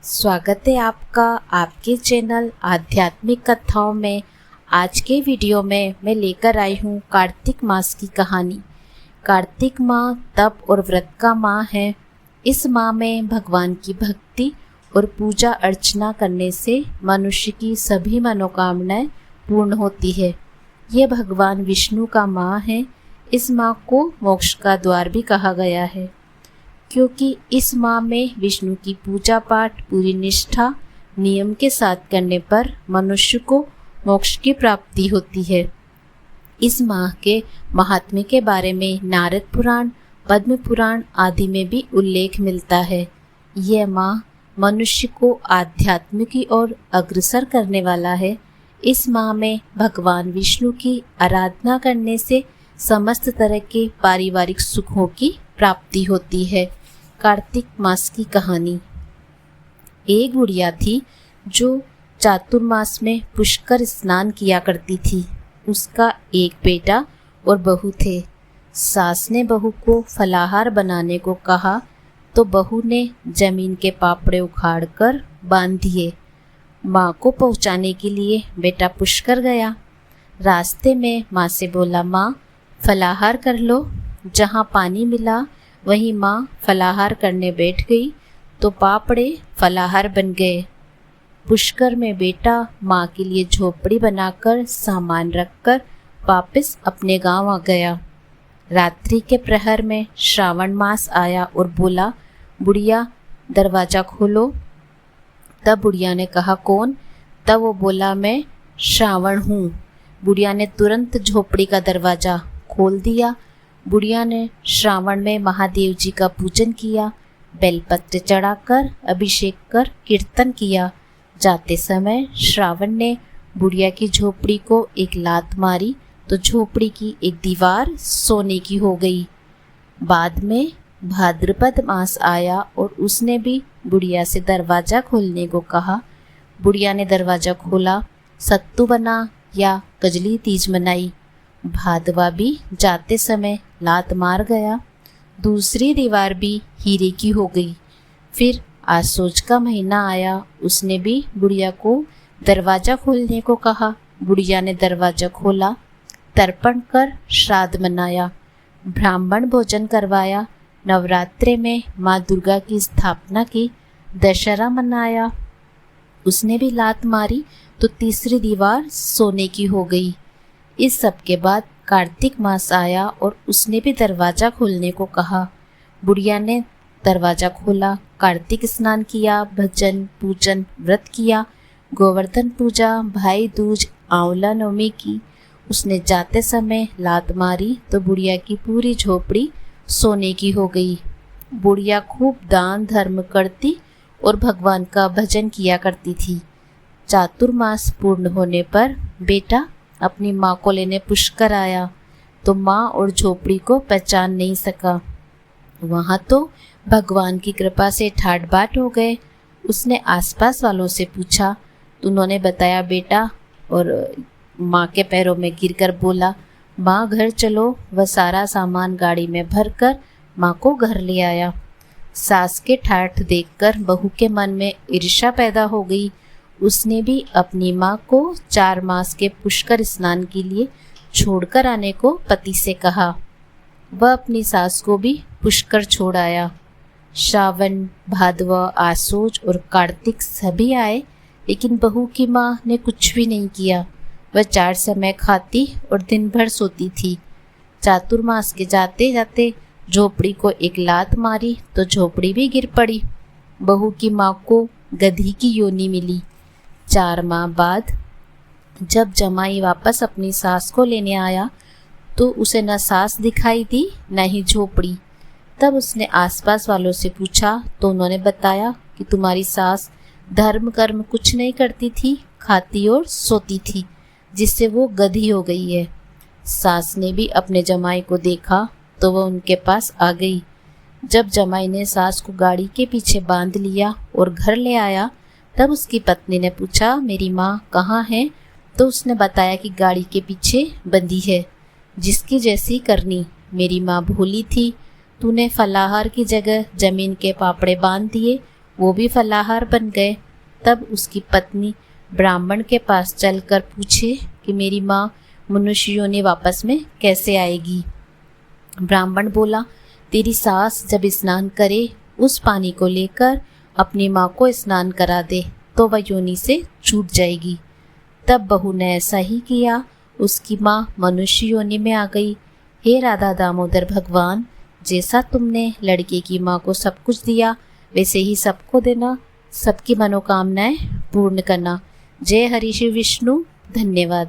स्वागत है आपका आपके चैनल आध्यात्मिक कथाओं में। आज के वीडियो में मैं लेकर आई हूँ कार्तिक मास की कहानी। कार्तिक माह तप और व्रत का माह है। इस माह में भगवान की भक्ति और पूजा अर्चना करने से मनुष्य की सभी मनोकामनाएं पूर्ण होती है। ये भगवान विष्णु का माह है। इस माह को मोक्ष का द्वार भी कहा गया है, क्योंकि इस माह में विष्णु की पूजा पाठ पूरी निष्ठा नियम के साथ करने पर मनुष्य को मोक्ष की प्राप्ति होती है। इस माह के महात्म्य के बारे में नारद पुराण, पद्म पुराण आदि में भी उल्लेख मिलता है। यह माह मनुष्य को आध्यात्म की ओर अग्रसर करने वाला है। इस माह में भगवान विष्णु की आराधना करने से समस्त तरह के पारिवारिक सुखों की प्राप्ति होती है। कार्तिक मास की कहानी। एक बुढ़िया थी जो चातुर्मास में पुष्कर स्नान किया करती थी। उसका एक बेटा और बहू थे। सास ने बहू को फलाहार बनाने को कहा तो बहू ने जमीन के पापड़े उखाड़कर बांध दिए। माँ को पहुँचाने के लिए बेटा पुष्कर गया। रास्ते में माँ से बोला, माँ फलाहार कर लो। जहाँ पानी मिला वहीं माँ फलाहार करने बैठ गई तो पापड़े फलाहार बन गए। पुष्कर में बेटा माँ के लिए झोपड़ी बनाकर सामान रखकर वापस अपने गांव आ गया। रात्रि के प्रहर में श्रावण मास आया और बोला, बुढ़िया दरवाज़ा खोलो। तब बुढ़िया ने कहा, कौन? तब वो बोला, मैं श्रावण हूँ। बुढ़िया ने तुरंत झोपड़ी का दरवाज़ा खोल दिया। बुढ़िया ने श्रावण में महादेव जी का पूजन किया, बेलपत्र चढ़ाकर अभिषेक कर कीर्तन किया। जाते समय श्रावण ने बुढ़िया की झोपड़ी को एक लात मारी तो झोपड़ी की एक दीवार सोने की हो गई। बाद में भाद्रपद मास आया और उसने भी बुढ़िया से दरवाज़ा खोलने को कहा। बुढ़िया ने दरवाज़ा खोला। सत्तू बना या कजली तीज मनाई। भादवा भी जाते समय लात मार गया। दूसरी दीवार भी हीरे की हो गई। फिर आसोज का महीना आया। उसने भी बुढ़िया को दरवाज़ा खोलने को कहा। बुढ़िया ने दरवाज़ा खोला, तर्पण कर श्राद्ध मनाया, ब्राह्मण भोजन करवाया। नवरात्रे में माँ दुर्गा की स्थापना की, दशहरा मनाया। उसने भी लात मारी तो तीसरी दीवार सोने की हो गई। इस सब के बाद कार्तिक मास आया और उसने भी दरवाज़ा खोलने को कहा। बुढ़िया ने दरवाज़ा खोला, कार्तिक स्नान किया, भजन पूजन व्रत किया, गोवर्धन पूजा, भाई दूज, आंवला नवमी की। उसने जाते समय लात मारी तो बुढ़िया की पूरी झोपड़ी सोने की हो गई। बुढ़िया खूब दान धर्म करती और भगवान का भजन किया करती थी। चातुर्मास पूर्ण होने पर बेटा अपनी माँ को लेने पुष्कर आया तो माँ और झोपड़ी को पहचान नहीं सका। वहाँ तो भगवान की कृपा से ठाट बाट हो गए। उसने आसपास वालों से पूछा तो उन्होंने बताया बेटा, और माँ के पैरों में गिरकर बोला, माँ घर चलो। वह सारा सामान गाड़ी में भरकर माँ को घर ले आया। सास के ठाठ देखकर बहू के मन में ईर्ष्या पैदा हो गई। उसने भी अपनी माँ को 4 मास के पुष्कर स्नान के लिए छोड़कर आने को पति से कहा। वह अपनी सास को भी पुष्कर छोड़ आया। श्रावण, भादवा, आसोज और कार्तिक सभी आए, लेकिन बहू की माँ ने कुछ भी नहीं किया। वह 4 समय खाती और दिन भर सोती थी। चातुर्मास के जाते जाते झोपड़ी को एक लात मारी तो झोपड़ी भी गिर पड़ी। बहू की माँ को गधी की योनि मिली। 4 माह बाद जब जमाई वापस अपनी सास को लेने आया तो उसे न सास दिखाई दी न ही झोपड़ी। तब उसने आसपास वालों से पूछा तो उन्होंने बताया कि तुम्हारी सास धर्म कर्म कुछ नहीं करती थी, खाती और सोती थी, जिससे वो गधी हो गई है। सास ने भी अपने जमाई को देखा तो वह उनके पास आ गई। जब जमाई ने सास को गाड़ी के पीछे बांध लिया और घर ले आया तब उसकी पत्नी ने पूछा, मेरी माँ कहाँ है? तो उसने बताया कि गाड़ी के पीछे बंधी है। जिसकी जैसी करनी। मेरी माँ भोली थी, तूने फलाहार की जगह जमीन के पापड़े बांध दिए वो भी फलाहार बन गए। तब उसकी पत्नी ब्राह्मण के पास चलकर पूछे कि मेरी माँ मनुष्य योनि वापस में कैसे आएगी। ब्राह्मण बोला, तेरी सास जब स्नान करे उस पानी को लेकर अपनी माँ को स्नान करा दे तो वह योनि से छूट जाएगी। तब बहू ने ऐसा ही किया, उसकी माँ मनुष्य योनि में आ गई। हे राधा दामोदर भगवान, जैसा तुमने लड़के की माँ को सब कुछ दिया वैसे ही सबको देना, सबकी मनोकामनाएं पूर्ण करना। जय हरि शिव विष्णु। धन्यवाद।